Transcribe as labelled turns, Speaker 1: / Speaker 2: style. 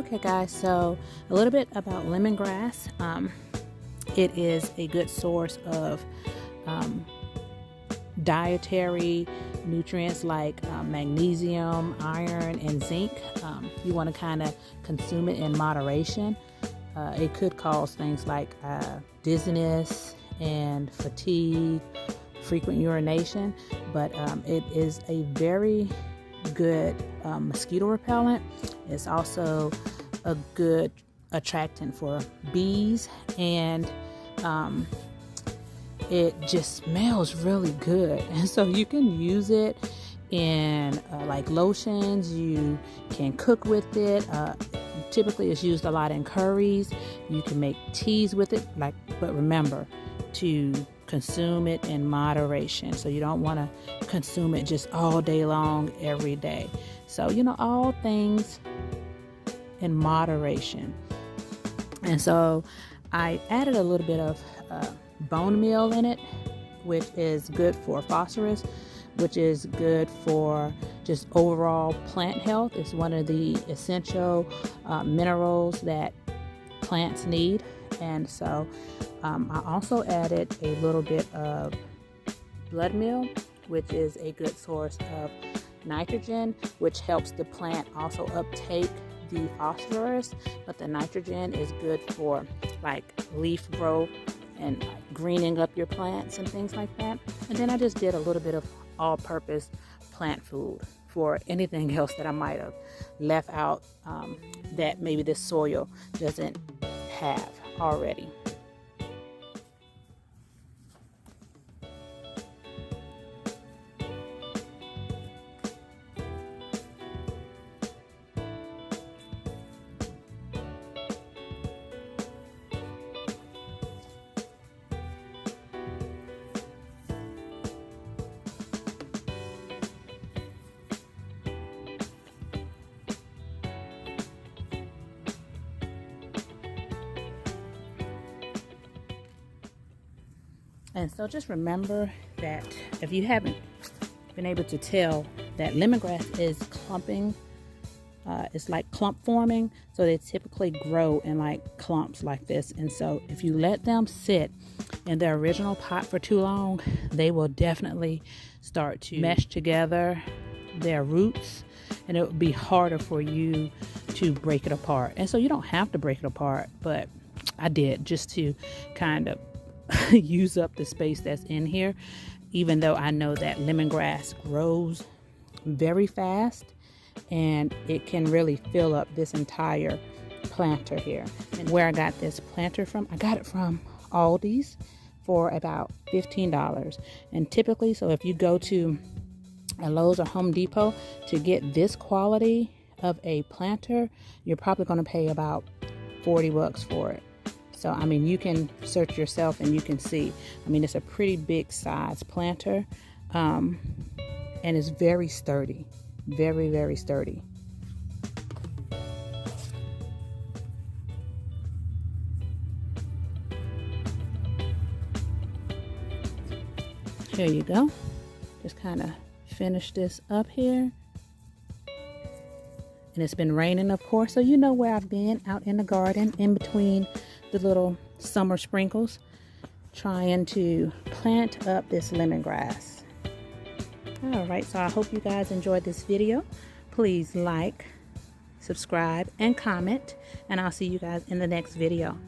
Speaker 1: Okay guys, so a little bit about lemongrass. It is a good source of dietary nutrients like magnesium, iron, and zinc. You want to kind of consume it in moderation. It could cause things like dizziness and fatigue, frequent urination, but it is a very good mosquito repellent. It's also a good attractant for bees, and it just smells really good, and so you can use it in like lotions. You can cook with it. Typically it's used a lot in curries. You can make teas with it, but remember to consume it in moderation. So you don't want to consume it just all day long every day. So all things in moderation. And so I added a little bit of bone meal in it, which is good for phosphorus, which is good for just overall plant health. It's one of the essential minerals that plants need. And so I also added a little bit of blood meal, which is a good source of nitrogen, which helps the plant also uptake the phosphorus. But the nitrogen is good for like leaf growth and greening up your plants and things like that. And then I just did a little bit of all-purpose plant food for anything else that I might have left out that maybe this soil doesn't have already. And so just remember that if you haven't been able to tell, that lemongrass is clumping. It's like clump forming. So they typically grow in like clumps like this. And so if you let them sit in their original pot for too long, they will definitely start to mesh together their roots, and it will be harder for you to break it apart. And so you don't have to break it apart, but I did just to kind of use up the space that's in here, even though I know that lemongrass grows very fast and it can really fill up this entire planter here. And where I got this planter from, I got it from Aldi's for about $15. And typically, so if you go to a Lowe's or Home Depot to get this quality of a planter, you're probably going to pay about $40 for it. So, I mean, you can search yourself and you can see. I mean, it's a pretty big size planter, and it's very sturdy, very, very sturdy. Here you go. Just kind of finish this up here. And it's been raining, of course, so you know where I've been, out in the garden in between the little summer sprinkles, trying to plant up this lemongrass. All right, so I hope you guys enjoyed this video. Please like, subscribe, and comment, and I'll see you guys in the next video.